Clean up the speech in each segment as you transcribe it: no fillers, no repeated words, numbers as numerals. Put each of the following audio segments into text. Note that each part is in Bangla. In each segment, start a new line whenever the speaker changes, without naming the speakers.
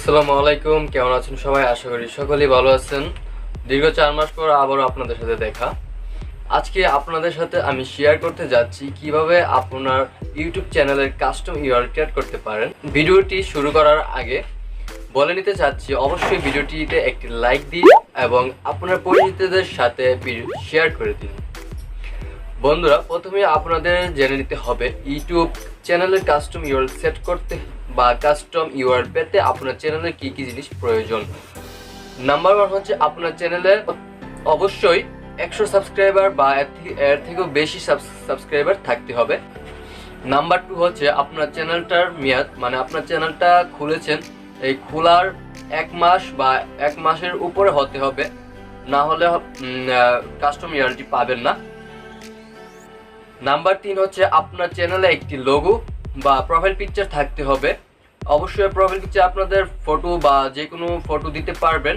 আসসালামু আলাইকুম, কেমন আছেন সবাই? আশা করি সকলেই ভালো আছেন। দীর্ঘ 4 মাস পর আবারও আপনাদের সাথে দেখা। আজকে আপনাদের সাথে আমি শেয়ার করতে যাচ্ছি কিভাবে আপনার ইউটিউব চ্যানেলের কাস্টম ইউআরএল ক্রিয়েট করতে পারেন। ভিডিওটি শুরু করার আগে বলে নিতে চাচ্ছি, অবশ্যই ভিডিওটিতে একটি লাইক দিন এবং আপনার পরিচিতদের সাথে ভিডিও শেয়ার করে দিন। বন্ধুরা, প্রথমে আপনাদের জেনে নিতে হবে ইউটিউব চ্যানেলের কাস্টম ইউআরএল সেট করতে বা কাস্টম ইউআরএল পেতে আপনার চ্যানেলের কি কি জিনিস প্রয়োজন। নাম্বার 1 হচ্ছে আপনার চ্যানেলে অবশ্যই 100 সাবস্ক্রাইবার বা এর থেকেও বেশি সাবস্ক্রাইবার থাকতে হবে। নাম্বার 2 হচ্ছে আপনার চ্যানেলটার মেয়াদ, মানে আপনার চ্যানেলটা খুলেছেন এই খোলার 1 মাস বা 1 মাসের উপরে হতে হবে, না হলে কাস্টম ইউআরএলটি পাবেন না। নাম্বার 3 হচ্ছে আপনার চ্যানেলে একটি লোগো বা প্রোফাইল পিকচার থাকতে হবে। অবশ্যই প্রোফাইল পিকচার আপনাদের ফটো বা যে কোনো ফটো দিতে পারবেন।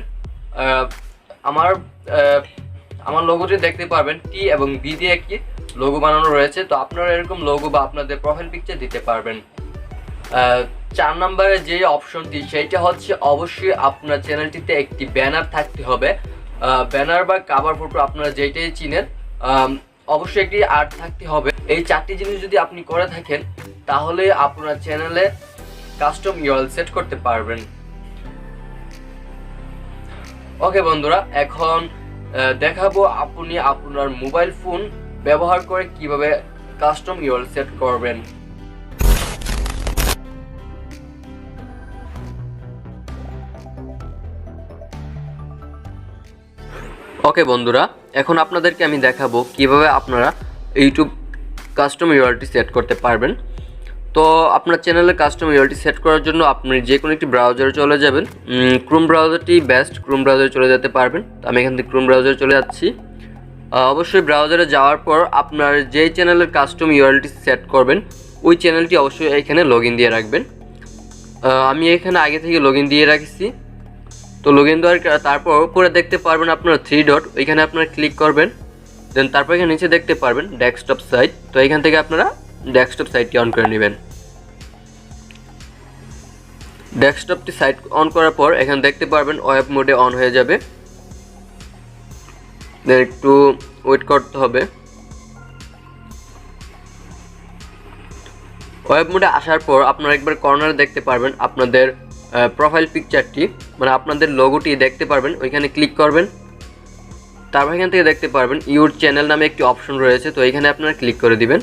আমার লোগোটি দেখতে পারবেন টি এবং বি দিয়ে একটি লোগো বানানো রয়েছে, তো আপনারা এরকম লোগো বা আপনাদের প্রোফাইল পিকচার দিতে পারবেন। 4 নম্বরে যে অপশনটি সেইটা হচ্ছে অবশ্যই আপনার চ্যানেলটিতে একটি ব্যানার থাকতে হবে। ব্যানার বা কভার ফটো আপনারা যেটাই চিনেন, অবশ্যই একটি আর্ট থাকতে হবে। এই 4টি জিনিস যদি আপনি করে থাকেন তাহলে আপনার চ্যানেলে কাস্টম ইউআরএল সেট করতে পারবেন। ওকে বন্ধুরা, এখন দেখাবো আপনি আপনার মোবাইল ফোন ব্যবহার করে কিভাবে কাস্টম ইউআরএল সেট করবেন। ওকে বন্ধুরা, এখন আপনাদেরকে আমি দেখাবো কিভাবে আপনারা ইউটিউব কাস্টম ইউআরএলটি সেট করতে পারবেন। তো আপনার চ্যানেলে কাস্টম ইউআরএলটি সেট করার জন্য আপনি যে কোনো একটি ব্রাউজারে চলে যাবেন। ক্রোম ব্রাউজারটি বেস্ট, ক্রোম ব্রাউজারে চলে যেতে পারবেন। তো আমি এখান থেকে ক্রোম ব্রাউজারে চলে যাচ্ছি। অবশ্যই ব্রাউজারে যাওয়ার পর আপনার যেই চ্যানেলের কাস্টম ইউআরএলটি সেট করবেন ওই চ্যানেলটি অবশ্যই এখানে লগ ইন দিয়ে রাখবেন। আমি এখানে আগে থেকে লগ ইন দিয়ে রাখছি। তো লগ ইন দেওয়ার তারপর উপরে দেখতে পারবেন আপনার 3 ডট, ওইখানে আপনারা ক্লিক করবেন। দেন তারপর এখানে নিচে দেখতে পারবেন ডেস্কটপ সাইট, তো এখান থেকে আপনারা ডেস্কটপ সাইটটি অন করে নেবেন। ডেস্কটপটি সাইট অন করার পর এখানে দেখতে পারবেন ওয়েব মোডে অন হয়ে যাবে। দেন একটু ওয়েট করতে হবে। ওয়েব মোডে আসার পর আপনারা একবার কর্নারে দেখতে পারবেন আপনাদের প্রোফাইল পিকচারটি, মানে আপনাদের লোগোটি দেখতে পারবেন, ওইখানে ক্লিক করবেন। তারপর এখান থেকে দেখতে পারবেন ইউর চ্যানেল নামে একটি অপশন রয়েছে, তো এখানে আপনারা ক্লিক করে দিবেন।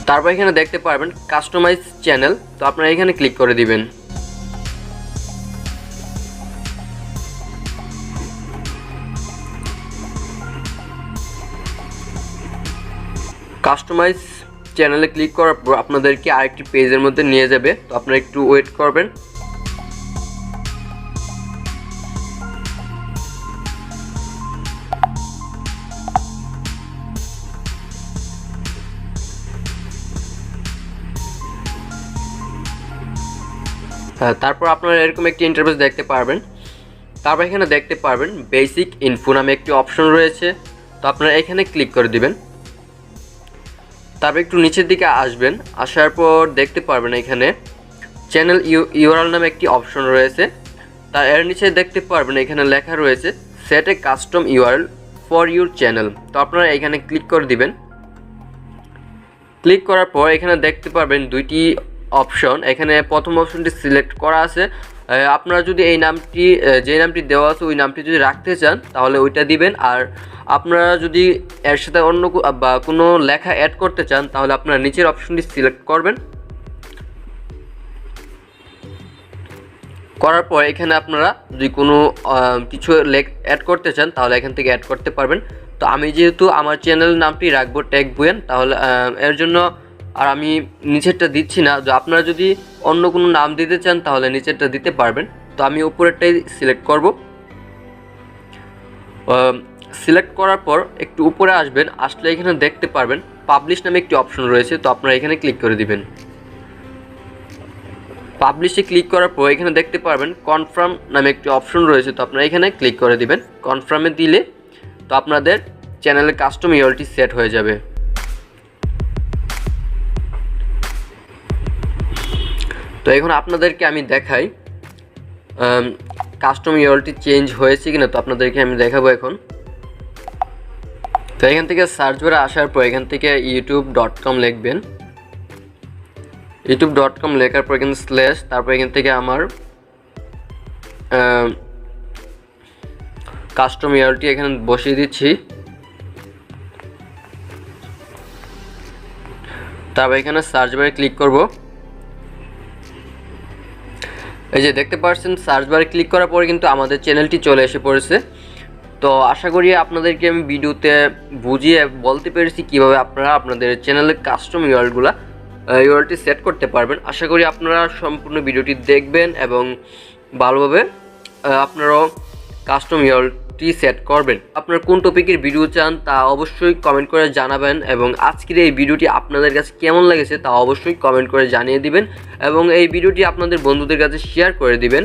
তারপর এখানে দেখতে পারবেন কাস্টমাইজ চ্যানেল, তো আপনারা এখানে ক্লিক করে দিবেন। কাস্টমাইজ চ্যানেলে ক্লিক করার পর আপনাদেরকে আরেকটি পেজের মধ্যে নিয়ে যাবে, তো আপনারা একটু ওয়েট করবেন। তারপর আপনারা এরকম একটি ইন্টারফেস দেখতে পারবেন। তারপর এখানে দেখতে পারবেন বেসিক ইনফো নামে একটি অপশন রয়েছে, তো আপনারা এখানে ক্লিক করে দিবেন। তারপর একটু নিচের দিকে আসবেন, আসার পর দেখতে পারবেন এখানে চ্যানেল ইউআরএল নামে একটি অপশন রয়েছে। তার এর নিচে দেখতে পারবেন এখানে লেখা রয়েছে set A custom URL for your channel, তো আপনারা এখানে ক্লিক করে দিবেন। ক্লিক করার পর এখানে দেখতে পারবেন দুইটি অপশন। এখানে প্রথম অপশনটি সিলেক্ট করা আছে, আপনারা যদি এই নামটি যে নামটি দেওয়া আছে ওই নামটি যদি রাখতে চান তাহলে ওইটা দিবেন, আর আপনারা যদি এর সাথে অন্য বা কোনো লেখা অ্যাড করতে চান তাহলে আপনারা নিচের অপশনটি সিলেক্ট করবেন। করার পর এখানে আপনারা যদি কোনো কিছু অ্যাড করতে চান তাহলে এখান থেকে অ্যাড করতে পারবেন। তো আমি যেহেতু আমার চ্যানেল নামটি রাখবো টেক বুয়েন, তাহলে এর জন্য আর আমি নিচেরটা দিচ্ছি না। আপনারা যদি অন্য কোনো নাম দিতে চান তাহলে নিচেরটা দিতে পারবেন। তো আমি উপরেরটাই সিলেক্ট করব। সিলেক্ট করার পর একটু উপরে আসবেন, আসলে এখানে দেখতে পারবেন পাবলিশ নামে একটি অপশন রয়েছে, তো আপনারা এখানে ক্লিক করে দিবেন। পাবলিশে ক্লিক করার পর এখানে দেখতে পারবেন কনফার্ম নামে একটি অপশন রয়েছে, তো আপনারা এখানে ক্লিক করে দিবেন। কনফার্মে দিলে তো আপনাদের চ্যানেলের কাস্টম ইউআরএলটি সেট হয়ে যাবে। তো এখন আপনাদেরকে আমি দেখাই কাস্টম ইউআরএলটি চেঞ্জ হয়েছে কিনা। তো আপনাদেরকে আমি দেখাবো এখন। তো এখান থেকে সার্চ বারে আসার পর এখান থেকে youtube.com লিখবেন। youtube.com লেখার পর এখানে স্ল্যাশ, তারপর এখান থেকে আমার কাস্টম ইউআরএলটি এখানে বসিয়ে দিচ্ছি। তারপর এখানে সার্চ বারে ক্লিক করব। এই যে দেখতে পাচ্ছেন সার্চ বারে ক্লিক করার পরে কিন্তু আমাদের চ্যানেলটি চলে এসে পড়েছে। তো আশা করি আপনাদেরকে আমি ভিডিওতে বুঝিয়ে বলতে পেরেছি কিভাবে আপনারা আপনাদের চ্যানেলের কাস্টম ইউআরএলটি সেট করতে পারবেন। আশা করি আপনারা সম্পূর্ণ ভিডিওটি দেখবেন এবং ভালোভাবে আপনারাও কাস্টম ইউআরএলটি সেট করবেন। আপনারা কোন টপিকের ভিডিও চান তা অবশ্যই কমেন্ট করে জানাবেন, এবং আজকের এই ভিডিওটি আপনাদের কাছে কেমন লেগেছে তা অবশ্যই কমেন্ট করে জানিয়ে দিবেন, এবং এই ভিডিওটি আপনাদের বন্ধুদের কাছে শেয়ার করে দিবেন।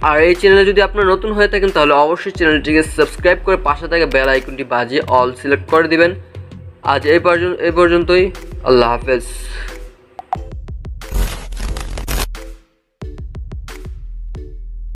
আর এই চ্যানেলে যদি আপনারা নতুন হয়ে থাকেন তাহলে অবশ্যই চ্যানেলটিকে সাবস্ক্রাইব করে পাশে থাকা বেল আইকনটি বাজিয়ে অল সিলেক্ট করে দিবেন। আজ এই পর্যন্তই। আল্লাহ হাফেজ।